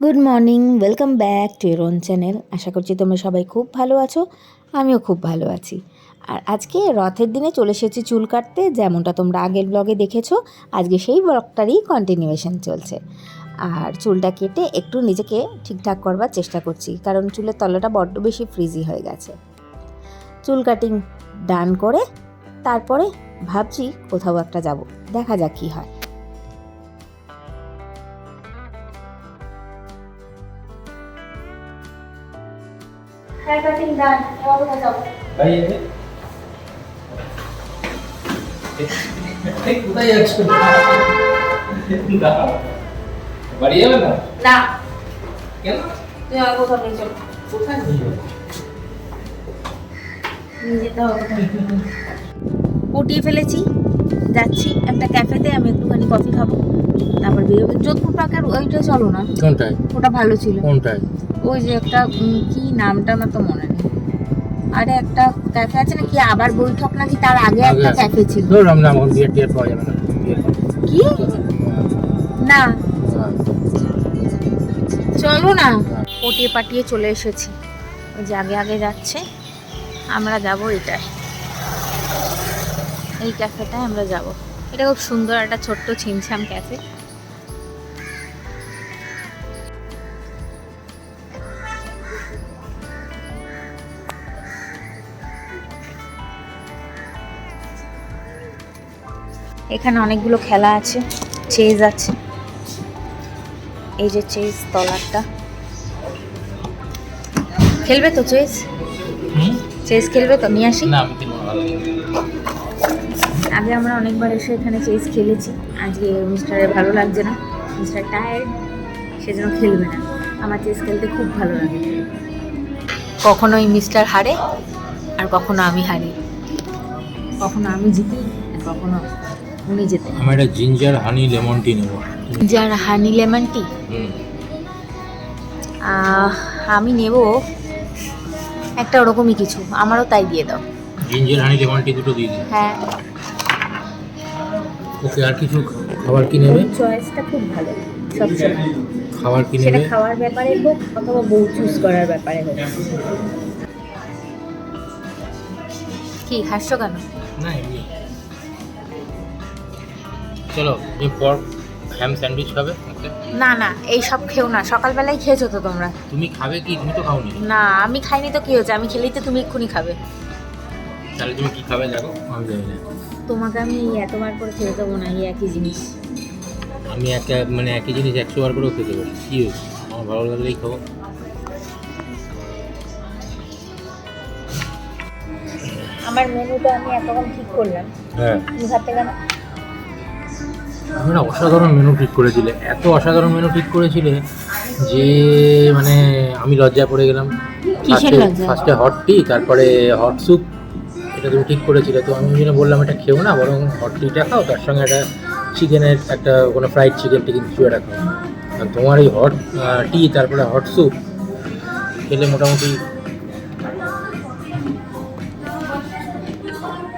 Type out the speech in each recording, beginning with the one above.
Good morning, welcome back to your own channel. আশা করছি তোমরা সবাই খুব ভালো আছো, আমিও খুব ভালো আছি। আর আজকে রথের দিনে চলে এসেছি চুল কাটতে, যেমনটা তোমরা আগের ব্লগে দেখেছো। আজকে সেই ব্লগটারই কন্টিনিউয়েশন চলছে। আর চুলটা কেটে একটু নিজেকে ঠিকঠাক করবার চেষ্টা করছি, কারণ চুলের তলাটা বড্ড বেশি ফ্রিজি হয়ে গেছে। চুল কাটিং ডান করে তারপরে ভাবছি কোথাও একটা যাব, দেখা যাক কী হয়। হেয়ার কাটিং ডান, এবার কোথায় যাবো? কোথায় যাচ্ছ? বাড়ি যাবে না? না, কেন? তুই আমার কোথাও নিয়ে চল। কোথায় নিয়ে যাবে? নিয়ে যেতে হবে। পটিয়ে ফেলেছি, যাচ্ছি একটা ক্যাফেতে, আমি একটুখানি কফি খাবো, তারপর বেরোবো। যোধপুর পার্কের ওইটা চলো না, কোনটায়? ওটা ভালো ছিল। কোনটায়? ওই যে একটা কি নামটা আমার তো মনে নেই। আরে একটা ক্যাফে আছে না, কি আবার বৈঠক নাকি, তার আগে একটা ক্যাফে ছিল। ধর আমরা এখন বিয়ার টিয়ার পাওয়া যাবে না। কি না, চলো না। পটিয়ে পাটিয়ে চলে এসেছি, ওই যে আগে আগে যাচ্ছে। আমরা যাব এটায়, এই ক্যাফেটায় আমরা যাব। এটা খুব সুন্দর একটা ছোট্ট ছিমছাম ক্যাফে। এখানে অনেকগুলো খেলা আছে, চেজ আছে, এই যে চেজ তলারটা। খেলবে তো চেজ? চেজ খেলবে তো? নিয়ে আসি। না, আমি কিনবো না। আগে আমরা অনেকবার এসে এখানে চেজ খেলেছি, আজকে মিস্টারের ভালো লাগছে না, মিস্টার টায়ার্ড, সেজন্য খেলবে না। আমার চেজ খেলতে খুব ভালো লাগে। কখনোই মিস্টার হারে আর কখনো আমি হারি, কখনো আমি জিতি আর কখনো উনি জেতেন। আমি একটা জিঞ্জার হানি লেমন টি নেবো। যার হানি লেমন টি আমি নেব একটা, ওরকমই কিছু, আমারও তাই দিয়ে দাও। জিঞ্জার হানি লেমন টি দুটো দিয়ে দিই। হ্যাঁ, ওকে, আর কিছু খাবার কি নেবে? চয়েসটা খুব ভালো সবসময়। খাবার কি সেটা নেবে? খাওয়ার ব্যাপারে হোক অথবা বউ চুজ করার ব্যাপারে হোক। কি হাসছো কেন? না, এমনি। চলো, তুমি পর্ক হ্যাম স্যান্ডউইচ খাবে? ওকে। না না, এই সব খেও না, সকালবেলায় খেয়েছো তো তোমরা। তুমি খাবে কি? তুমি তো খাওনি। না, আমি খাইনি তো কি হয়েছে, আমি খেলেই তো তুমি এক্ষুনি খাবে। তাহলে তুমি কি খাবে দেখো, আমি জানি না। তোমাকে আমি এতবার করে খেতে দেবো না এই একই জিনিস। আমি একই জিনিস 100 বার করেও খেতে পারি, কি হয়েছে? আমার ভালো লাগলেই খাবো। আমার মেনুটা আমি এতক্ষণ ঠিক করলাম, হ্যাঁ, তুমি খাতে কেন? তুমি না অসাধারণ মেনু ঠিক করেছিলে, এত অসাধারণ মেনু ঠিক করেছিলে যে মানে আমি লজ্জায় পড়ে গেলাম। কিসের লজ্জা? ফার্স্টে হট টি, তারপরে হট স্যুপ, এটা তুমি ঠিক করেছিলে। তো আমি ওই জন্য বললাম এটা খেও না, বরং হট টিটা খাও, তার সঙ্গে একটা চিকেনের একটা কোনো ফ্রাইড চিকেন টিকেন কিছু একটা খাও। আর তোমার এই হট টি তারপরে হট স্যুপ খেলে মোটামুটি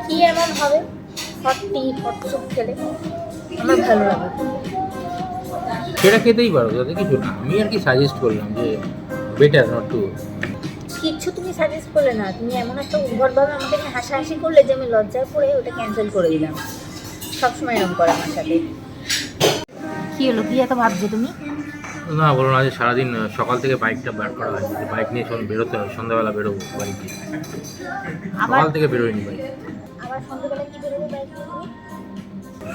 কি এমন হবে হট টি হট স্যুপ খেলে আমার ভালো লাগে? সেটা খেতেই পারো, তাতে কিছু না। আমি আর কি সাজেস্ট করলাম যে বেটার নট টু। কিচ্ছু তুমি সাজেস্ট করলে না, তুমি এমন একটা উদ্ভটভাবে আমাকে নিয়ে হাসাহাসি করলে যে আমি লজ্জায় পড়ে ওটা ক্যান্সেল করে দিলাম। সবসময় এরকম করে আমার সাথে। কি হলো, কি এত ভাবছো তুমি? না, বলুন, আজ সারাদিন সকাল থেকে বাইকটা বার করা হয়নি। বাইক নিয়ে বেরোতে হবে, সন্ধ্যাবেলা বেরোবো বাড়ি দিয়ে। সকাল থেকে বেরোয়নি বাইক। আবার সন্ধ্যাবেলা কি বেরোবে বাইক নিয়ে?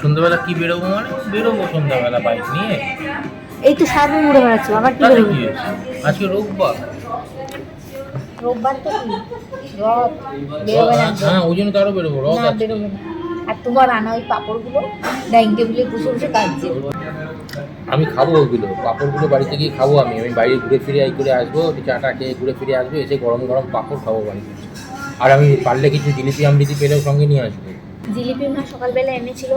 সন্ধ্যাবেলা কি বেরোবো মানে বেরোবো সন্ধ্যাবেলা বাইক নিয়ে। এই তো সারাদিন ঘুরে বেড়াচ্ছো, আবার কি তাতে বেরোবে? কি হয়েছে? আজকে রোববার। রোববার তো কি রথ, বেরোবে না? হ্যাঁ, ওই জন্য তো আরো বেরোবো, রথ না, আছে। বেরোবে না। আর তোমার আনা ওই পাঁপড়গুলো ডাইনিং টেবিলে বসে বসে কাটছে। আমি খাবো ওইগুলো, পাঁপড়গুলো বাড়িতে গিয়ে খাবো। আমি বাইরে ঘুরে ফিরে করে আসবো, চাটা খেয়ে ঘুরে ফিরে আসবো, এসে গরম গরম পাঁপড় খাবো বাড়িতে। আর আমি পারলে কিছু জিলিপি আমৃতি পেলেও সঙ্গে নিয়ে আসবো। জিলিপি মা সকালবেলা এনেছিল,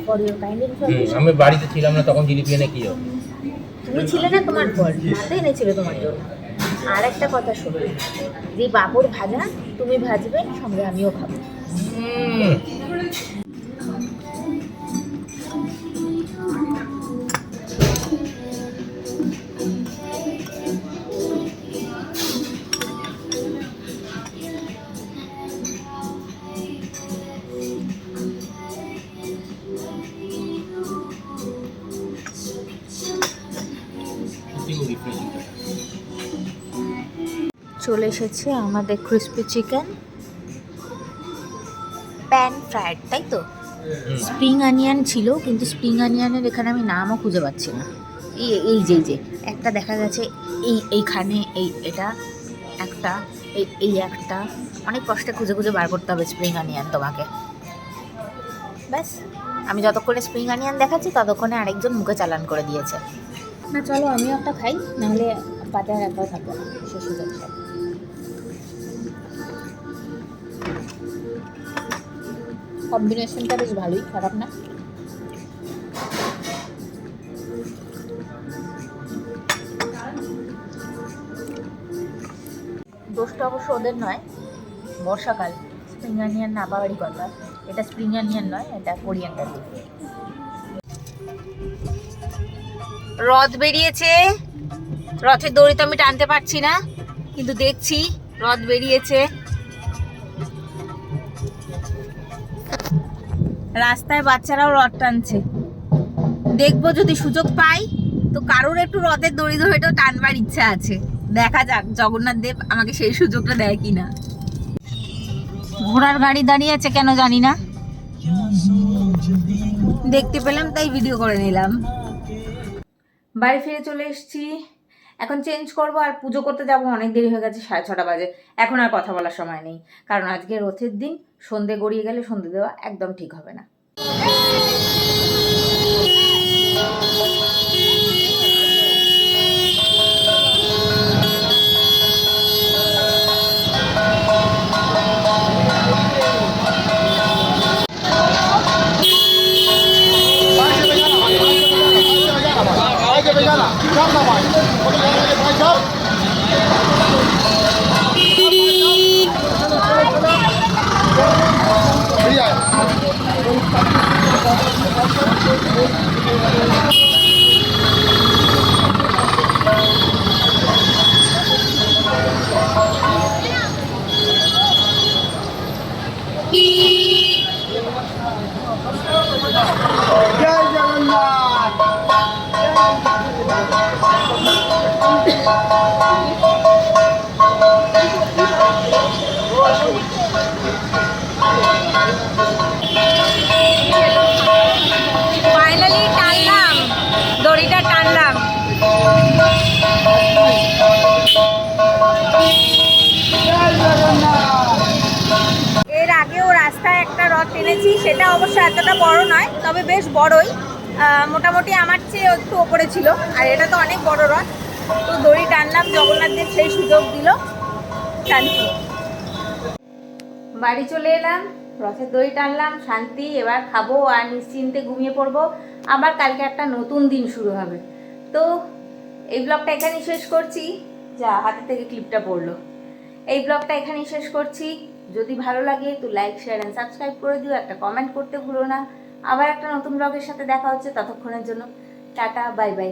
ফর ইউর কাইন্ড ইনফরমেশন। আমি বাড়িতে ছিলাম না তখন, জিলিপি এনে কি হবে? তুমি ছিলে না, তোমার পর হাতে এনেছিল তোমার জন্য। আর একটা কথা শোনো, যে পাঁপড় ভাজা তুমি ভাজবে, সঙ্গে আমিও খাবো। সত্যি খুব রিফ্রেশিং। চলে এসেছে আমাদের ক্রিস্পি চিকেন প্যান ফ্রাইড, তাই তো? স্প্রিং অনিয়ন ছিল, কিন্তু স্প্রিং অনিয়নের এখানে আমি নামও খুঁজে পাচ্ছি না। এই যে একটা দেখা গেছে, এইখানে এটা একটা, এই একটা, অনেক কষ্টে খুঁজে খুঁজে বার করতে হবে স্প্রিং অনিয়ন তোমাকে। ব্যাস, আমি যতক্ষণে স্প্রিং অনিয়ন দেখাচ্ছি ততক্ষণে আরেকজন মুখে চালান করে দিয়েছে। না চলো আমিও একটা খাই, নাহলে পাতে আর একটাও থাকবে না, শেষ হয়ে যাবে সব। কম্বিনেশনটা বেশ ভালোই, খারাপ না। দোষটা অবশ্য ওদের নয়, বর্ষাকাল, স্প্রিং অনিয়ন না পাওয়ারই কথা। এটা স্প্রিং অনিয়ন নয়, এটা কোরিয়ান্ডার লিভ। রথ বেরিয়েছে, রথের দড়ি তো আমি টানতে পারছি না, কিন্তু দেখছি রথ বেরিয়েছে। রাস্তায় বাচ্চারাও রথ টানছে, দেখবো যদি সুযোগ পাই তো কারোর একটু রথের দড়ি ধরে তো টানবার ইচ্ছা আছে। দেখা যাক জগন্নাথ দেব আমাকে সেই সুযোগটা দেয় কিনা। ঘোড়ার গাড়ি দাঁড়িয়ে আছে কেন জানি না, দেখতে পেলাম তাই ভিডিও করে নিলাম। বাড়ি ফিরে চলে এসেছি, এখন চেঞ্জ করব আর পুজো করতে যাব। অনেক দেরি হয়ে গেছে, 6:30 বাজে। এখন আর কথা বলার সময় নেই, কারণ আজকে রথের দিন, সন্ধে গড়িয়ে গেলে সন্ধে দেওয়া একদম ঠিক হবে না। ফাইনালি টানলাম, দড়িটা টানলাম। এর আগেও রাস্তায় একটা রথ টেনেছি, সেটা অবশ্য এতটা বড় নয়, তবে বেশ বড়ই, মোটামুটি আমার চেয়ে একটু ওপরে ছিল। আর এটা তো অনেক বড় রথ, তো দড়ি টানলাম, জগন্নাথ দেব সেই সুযোগ দিল, শান্তি। বাড়ি চলে এলাম, রথের দড়ি টানলাম, শান্তি। এবার খাবো আর নিশ্চিন্তে ঘুমিয়ে পড়বো, আবার কালকে একটা নতুন দিন শুরু হবে। তো এই ব্লগটা এখানেই শেষ করছি। যা হাতে থেকে ক্লিপটা পড়লো। এই ব্লগটা এখানেই শেষ করছি। যদি ভালো লাগে তো লাইক, শেয়ার অ্যান্ড সাবস্ক্রাইব করে দিও, একটা কমেন্ট করতে ভুলো না। আবার একটা নতুন ব্লগের সাথে দেখা হচ্ছে, ততক্ষণের জন্য টাটা, বাই বাই।